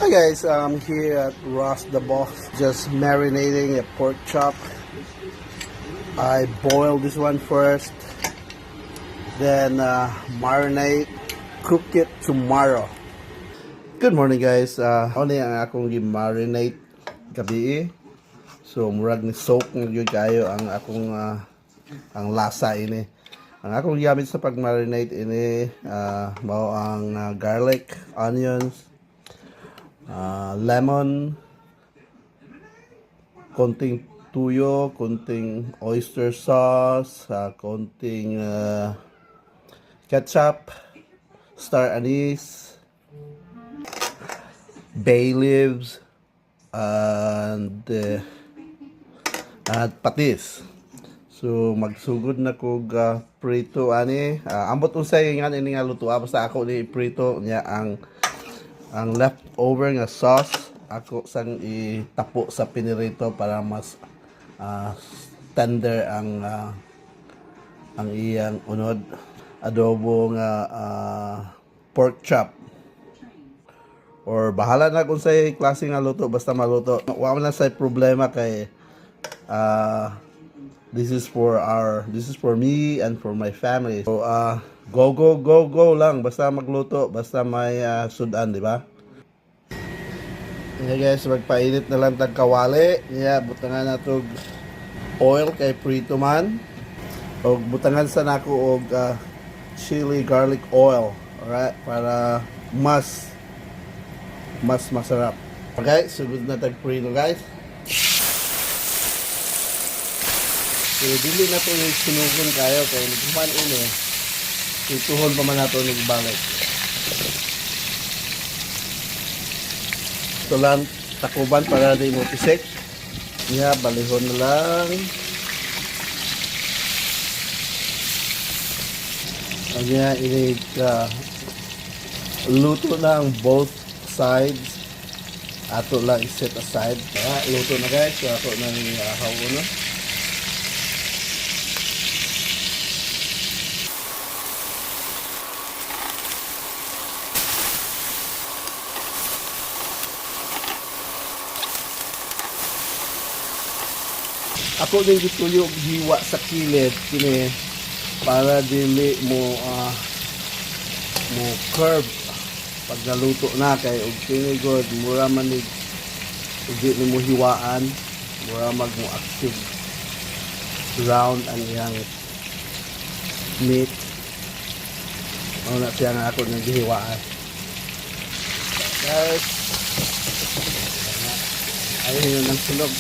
Hi guys, I'm here at Ross the Boss, just marinating a pork chop. I boil this one first, then marinate, cook it tomorrow. Good morning guys, ano ang akong gi-marinate gabi. So murag ni soak ng yun kayo ang akong ang lasa ini. Ang akong gamit sa pag-marinate ini mao ang garlic, onions, lemon, konting tuyo, konting oyster sauce, konting ketchup, star anise, bay leaves, and patis. So magsugod na kog prito ani. Ambot unsay nga ini nga luto basta ako ni prito niya ang leftover nga sauce ako sang itapo sa pinirito para mas tender ang iyang unod. Adobo nga pork chop, or bahala na kung say klase nga luto basta maluto. Wa man na say problema kay this is for me and for my family. So go lang basta magluto, basta may sudan, di ba? Yeah guys, magpainit na lang tag kawali. Yeah, butangan na tog oil kay prito man. O butangan sa nako og chili garlic oil. Alright, para mas masarap. Okay, sugod na tag prito guys. So, dili na ito yung sinugon kayo kaya nagkuman ini. Ituhon pa man nato nagbalik. Ito lang takuban para di mo pisik. Yeah, balihon na lang. Kanya ini luto na ang both sides. Ato lang i-set aside. Luto na guys. So, ato na ni hawon na. Ako din gituyo hiwa sa kilid kini para dili mo curve pag naluto na kay og kini god mura man ni di mo hiwaan, mura mag mo active round ang iyang meat. Ano na siya nga ako nang gihiwaan. Guys, ayun yun ang sunog.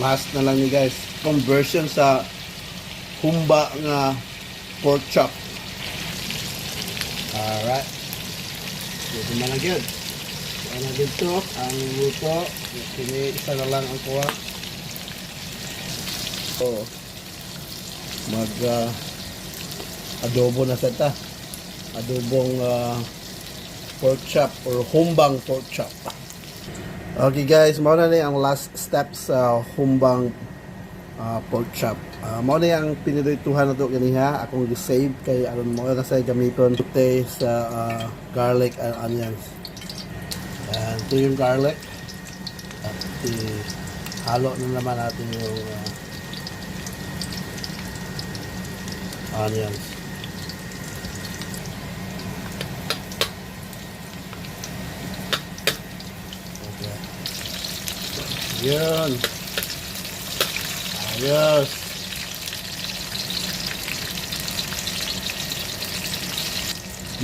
Last na lang ni guys, conversion sa humba nga pork chop. Alright, dito man lang yun. Ano dito ang luto, kini isa na lang ang kuha. So mag adobo na sa ta, adobong pork chop or humbang pork chop. Okay guys, mao na ni ang last step sa humbang pork chop. Mao na ang pinirituhan na to ganiha. Akong gi-save kay aron mo na sa gamiton today sa garlic and onions. And ito yung garlic. At halo na naman natin yung onions. Yun. Ayos.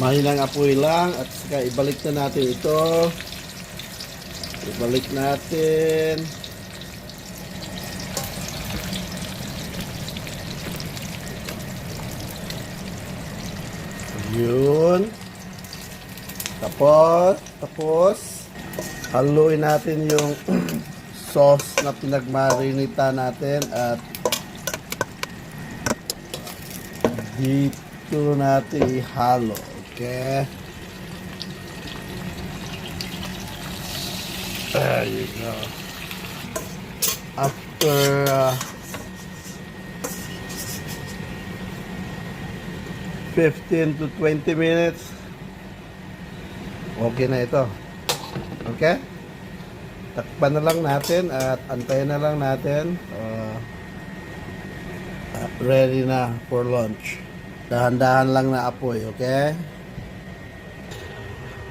Mahinang apoy lang at saka ibalik na natin ito. Ibalik natin. Yun. Tapos haluin natin yung sauce na pinagmarinita natin at dito natin ihalo. Okay. There you go. After 15 to 20 minutes, Okay na ito. Okay? Takpan na lang natin at antayin na lang natin. Ready na for lunch. Dahan-dahan lang na apoy, okay?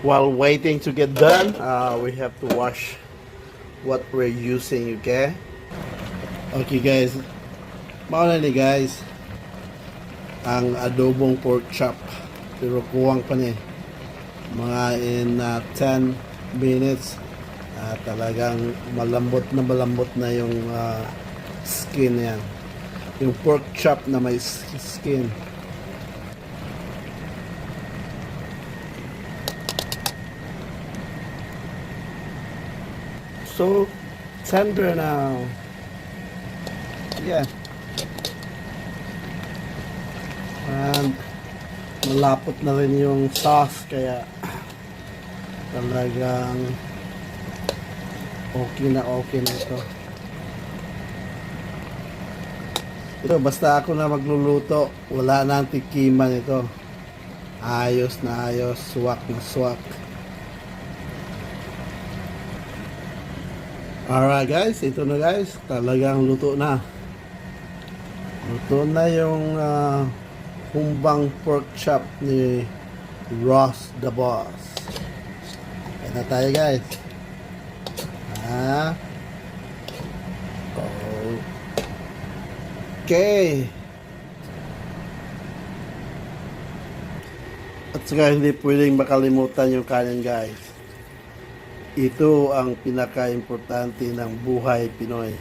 While waiting to get done, we have to wash what we're using, okay? Okay guys, mauna ni guys ang adobong pork chop. Pero kuwang pa ni mga in 10 minutes. Talagang malambot na yung skin yan. Yung pork chop na may skin. So tender now. Yeah. And malapot na rin yung sauce kaya talagang okay na ito. Ito basta ako na magluluto, wala na ang tikiman ito. Ayos na ayos, swak na swak. Alright guys, ito na guys, talagang luto na. Luto na yung humbang pork chop ni Ross the Boss. Kaya na tayo guys. Okay. At saka hindi pwedeng makalimutan yung kanin guys. Ito ang pinaka-importante ng buhay Pinoy.